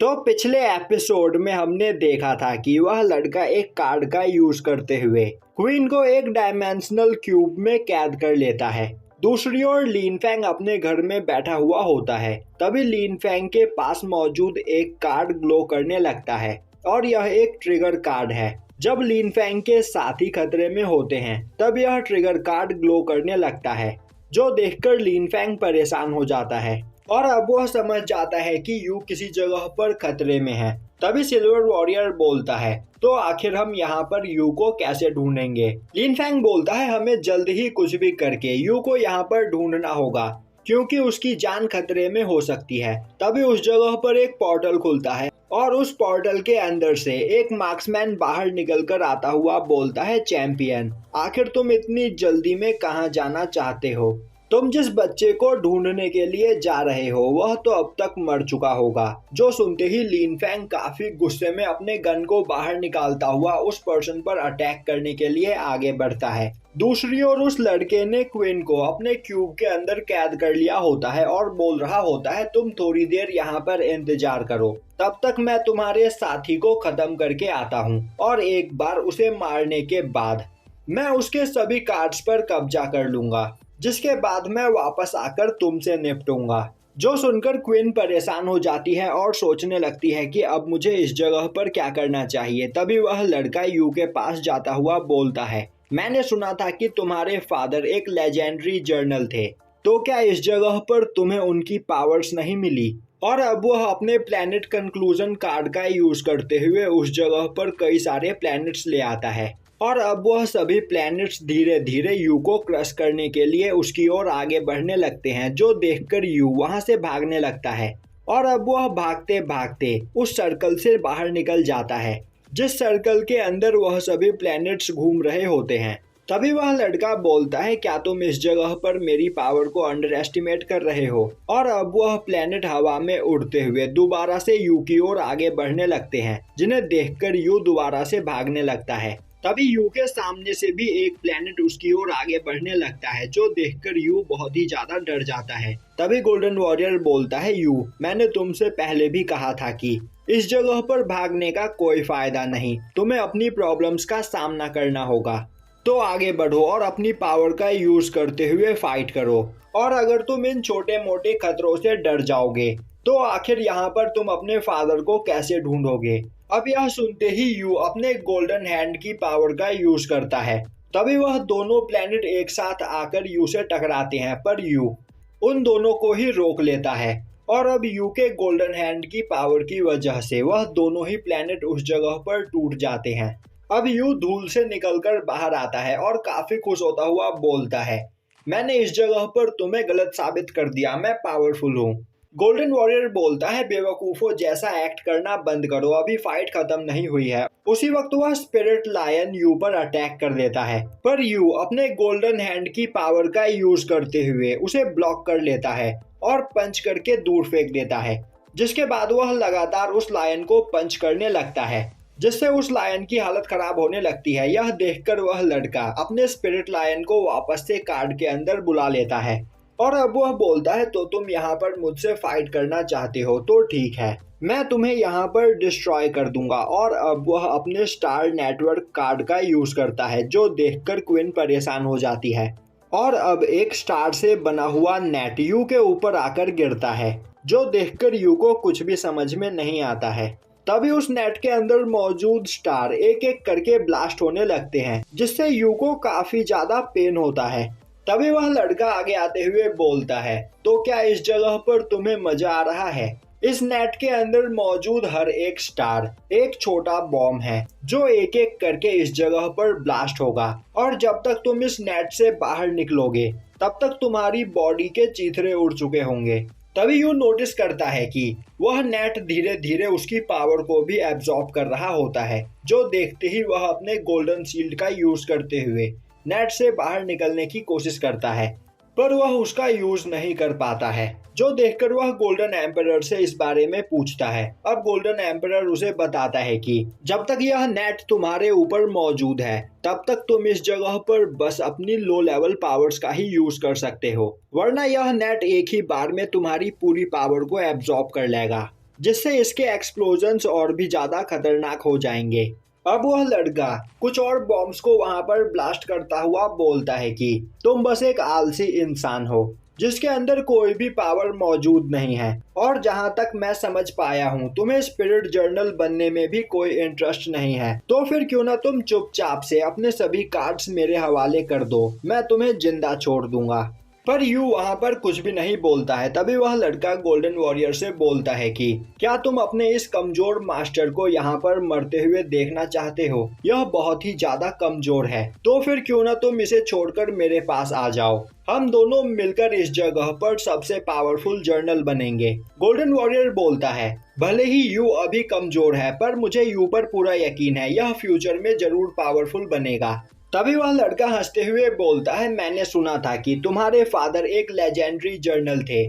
तो पिछले एपिसोड में हमने देखा था कि वह लड़का एक कार्ड का यूज करते हुए क्वीन को एक डायमेंशनल क्यूब में कैद कर लेता है। दूसरी ओर लिन फैंग अपने घर में बैठा हुआ होता है। तभी लिन फैंग के पास मौजूद एक कार्ड ग्लो करने लगता है और यह एक ट्रिगर कार्ड है। जब लिन फैंग के साथी खतरे में होते हैं तब यह ट्रिगर कार्ड ग्लो करने लगता है, जो देखकर लिन फैंग परेशान हो जाता है और अब वह समझ जाता है कि यू किसी जगह पर खतरे में है। तभी सिल्वर वॉरियर बोलता है, तो आखिर हम यहाँ पर यू को कैसे ढूंढेंगे? लिन फैंग बोलता है, हमें जल्द ही कुछ भी करके यू को यहाँ पर ढूंढना होगा क्योंकि उसकी जान खतरे में हो सकती है। तभी उस जगह पर एक पोर्टल खुलता है और उस पोर्टल के अंदर से एक मार्क्समैन बाहर निकल कर आता हुआ बोलता है, चैंपियन, आखिर तुम इतनी जल्दी में कहाँ जाना चाहते हो? तुम जिस बच्चे को ढूंढने के लिए जा रहे हो वह तो अब तक मर चुका होगा। जो सुनते ही लिन फैंग काफी गुस्से में अपने गन को बाहर निकालता हुआ उस पर्सन पर अटैक करने के लिए आगे बढ़ता है। दूसरी ओर उस लड़के ने क्वीन को अपने क्यूब के अंदर कैद कर लिया होता है और बोल रहा होता है, तुम थोड़ी देर यहाँ पर इंतजार करो, तब तक मैं तुम्हारे साथी को खत्म करके आता हूँ और एक बार उसे मारने के बाद मैं उसके सभी कार्ड्स पर कब्जा कर लूंगा, जिसके बाद मैं वापस आकर तुमसे निपटूंगा। जो सुनकर क्वीन परेशान हो जाती है और सोचने लगती है कि अब मुझे इस जगह पर क्या करना चाहिए। तभी वह लड़का यू के पास जाता हुआ बोलता है, मैंने सुना था कि तुम्हारे फादर एक लेजेंडरी जर्नल थे, तो क्या इस जगह पर तुम्हें उनकी पावर्स नहीं मिली? और अब वह अपने प्लैनेट कंक्लूजन कार्ड का यूज करते हुए उस जगह पर कई सारे प्लैनेट्स ले आता है और अब वह सभी प्लैनेट्स धीरे धीरे यू को क्रश करने के लिए उसकी ओर आगे बढ़ने लगते हैं, जो देखकर यू वहां से भागने लगता है और अब वह भागते भागते उस सर्कल से बाहर निकल जाता है, जिस सर्कल के अंदर वह सभी प्लैनेट्स घूम रहे होते हैं। तभी वह लड़का बोलता है, क्या तुम इस जगह पर मेरी पावर को अंडर एस्टिमेट कर रहे हो? और अब वह प्लैनेट हवा में उड़ते हुए दोबारा से यू की ओर आगे बढ़ने लगते हैं, जिन्हें देखकर यू दोबारा से भागने लगता है। तभी यू के सामने से भी एक प्लैनेट उसकी ओर आगे बढ़ने लगता है, जो देखकर यू बहुत ही ज्यादा डर जाता है। तभी गोल्डन वॉरियर बोलता है, यू, मैंने तुमसे पहले भी कहा था कि इस जगह पर भागने का कोई फायदा नहीं, तुम्हें अपनी प्रॉब्लम्स का सामना करना होगा। तो आगे बढ़ो और अपनी पावर का यूज करते हुए फाइट करो, और अगर तुम इन छोटे मोटे खतरों से डर जाओगे तो आखिर यहाँ पर तुम अपने फादर को कैसे ढूंढोगे? अब यह सुनते ही यू अपने गोल्डन हैंड की पावर का यूज करता है। तभी वह दोनों प्लैनेट एक साथ आकर यू से टकराते हैं, पर यू उन दोनों को ही रोक लेता है और अब यू के गोल्डन हैंड की पावर की वजह से वह दोनों ही प्लैनेट उस जगह पर टूट जाते हैं। अब यू धूल से निकलकर बाहर आता है और काफी खुश होता हुआ बोलता है, मैंने इस जगह पर तुम्हें गलत साबित कर दिया, मैं पावरफुल हूँ। गोल्डन वॉरियर बोलता है, बेवकूफों जैसा एक्ट करना बंद करो, अभी फाइट खत्म नहीं हुई है। उसी वक्त वह स्पिरिट लायन यू पर अटैक कर देता है, पर यू अपने गोल्डन हैंड की पावर का यूज करते हुए उसे ब्लॉक कर लेता है और पंच करके दूर फेंक देता है, जिसके बाद वह लगातार उस लायन को पंच करने लगता है, जिससे उस लायन की हालत खराब होने लगती है। यह देखकर वह लड़का अपने स्पिरिट लायन को वापस से कार्ड के अंदर बुला लेता है और अब वह बोलता है, तो तुम यहाँ पर मुझसे फाइट करना चाहते हो तो ठीक है, मैं तुम्हें यहाँ पर डिस्ट्रॉय कर दूंगा। और अब वह अपने स्टार नेटवर्क कार्ड का यूज करता है, जो देखकर क्वीन परेशान हो जाती है और अब एक स्टार से बना हुआ नेट यू के ऊपर आकर गिरता है, जो देखकर यू को कुछ भी समझ में नहीं आता है। तभी उस नेट के अंदर मौजूद स्टार एक एक करके ब्लास्ट होने लगते हैं, जिससे यू को काफी ज्यादा पेन होता है। तभी वह लड़का आगे आते हुए बोलता है, तो क्या इस जगह पर तुम्हें मजा आ रहा है? इस नेट के अंदर मौजूद हर एक स्टार एक छोटा बॉम्ब है, जो एक एक करके इस जगह पर ब्लास्ट होगा और जब तक तुम इस नेट से बाहर निकलोगे तब तक तुम्हारी बॉडी के चीथड़े उड़ चुके होंगे। तभी यू नोटिस करता है कि वह नेट धीरे धीरे उसकी पावर को भी एब्जॉर्ब कर रहा होता है, जो देखते ही वह अपने गोल्डन शील्ड का यूज करते हुए नेट से बाहर निकलने की कोशिश करता है, पर वह उसका यूज नहीं कर पाता है, जो देखकर वह गोल्डन एम्परर से इस बारे में पूछता है। अब गोल्डन एम्परर उसे बताता है कि जब तक यह नेट तुम्हारे ऊपर मौजूद है तब तक तुम इस जगह पर बस अपनी लो लेवल पावर्स का ही यूज कर सकते हो, वरना यह नेट एक ही बार में तुम्हारी पूरी पावर को एब्जॉर्ब कर लेगा, जिससे इसके एक्सप्लोजन्स और भी ज्यादा खतरनाक हो जाएंगे। अब वह लड़का कुछ और बॉम्ब्स को वहां पर ब्लास्ट करता हुआ बोलता है कि तुम बस एक आलसी इंसान हो जिसके अंदर कोई भी पावर मौजूद नहीं है, और जहां तक मैं समझ पाया हूं तुम्हें स्पिरिट जर्नल बनने में भी कोई इंटरेस्ट नहीं है। तो फिर क्यों ना तुम चुपचाप से अपने सभी कार्ड्स मेरे हवाले कर दो, मैं तुम्हें जिंदा छोड़ दूंगा। पर यू वहां पर कुछ भी नहीं बोलता है। तभी वह लड़का गोल्डन वॉरियर से बोलता है कि क्या तुम अपने इस कमजोर मास्टर को यहाँ पर मरते हुए देखना चाहते हो? यह बहुत ही ज्यादा कमजोर है, तो फिर क्यों ना तुम इसे छोड़कर मेरे पास आ जाओ, हम दोनों मिलकर इस जगह पर सबसे पावरफुल जर्नल बनेंगे। गोल्डन वॉरियर बोलता है भले ही यू अभी कमजोर है पर मुझे यू पर पूरा यकीन है, यह फ्यूचर में जरूर पावरफुल बनेगा। तभी वह लड़का हंसते हुए बोलता है मैंने सुना था कि तुम्हारे फादर एक लेजेंडरी जर्नल थे,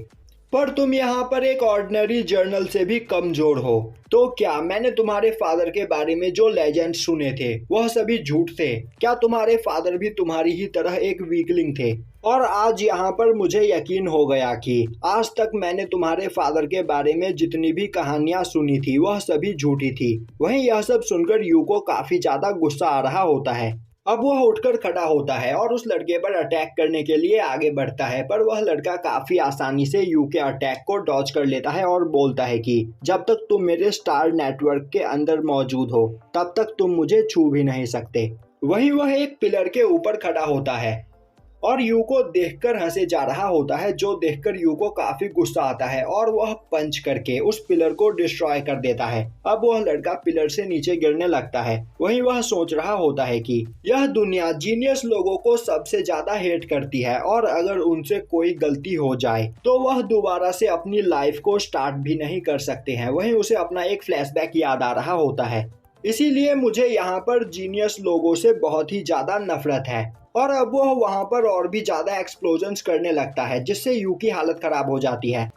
पर तुम यहाँ पर एक ऑर्डिनरी जर्नल से भी कमजोर हो। तो क्या मैंने तुम्हारे फादर के बारे में जो लेजेंड सुने थे वह सभी झूठ थे? क्या तुम्हारे फादर भी तुम्हारी ही तरह एक वीकलिंग थे? और आज यहाँ पर मुझे यकीन हो गया कि आज तक मैंने तुम्हारे फादर के बारे में जितनी भी कहानियां सुनी थी वह सभी झूठी थी। वहीं यह सब सुनकर यू को काफी ज्यादा गुस्सा आ रहा होता है। अब वह उठकर खड़ा होता है और उस लड़के पर अटैक करने के लिए आगे बढ़ता है, पर वह लड़का काफी आसानी से यू के अटैक को डॉज कर लेता है और बोलता है कि जब तक तुम मेरे स्टार नेटवर्क के अंदर मौजूद हो तब तक तुम मुझे छू भी नहीं सकते। वहीं वह एक पिलर के ऊपर खड़ा होता है और यू को देखकर हंसे जा रहा होता है, जो देखकर यू को काफी गुस्सा आता है और वह पंच करके उस पिलर को डिस्ट्रॉय कर देता है। अब वह लड़का पिलर से नीचे गिरने लगता है। वहीं वह सोच रहा होता है कि यह दुनिया जीनियस लोगों को सबसे ज्यादा हेट करती है और अगर उनसे कोई गलती हो जाए तो वह दोबारा से अपनी लाइफ को स्टार्ट भी नहीं कर सकते हैं। वहीं उसे अपना एक फ्लैशबैक याद आ रहा होता है, इसीलिए मुझे यहाँ पर जीनियस लोगों से बहुत ही ज्यादा नफरत है। और अब वह वहां पर और भी ज्यादा एक्सप्लोजन्स करने लगता है जिससे यू की हालत खराब हो जाती है।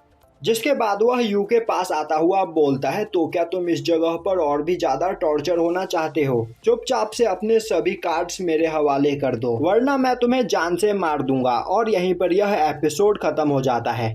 जिसके बाद वह यू के पास आता हुआ बोलता है तो क्या तुम इस जगह पर और भी ज्यादा टॉर्चर होना चाहते हो? चुपचाप से अपने सभी कार्ड्स मेरे हवाले कर दो वरना मैं तुम्हें जान से मार दूंगा। और यहीं पर यह एपिसोड खत्म हो जाता है।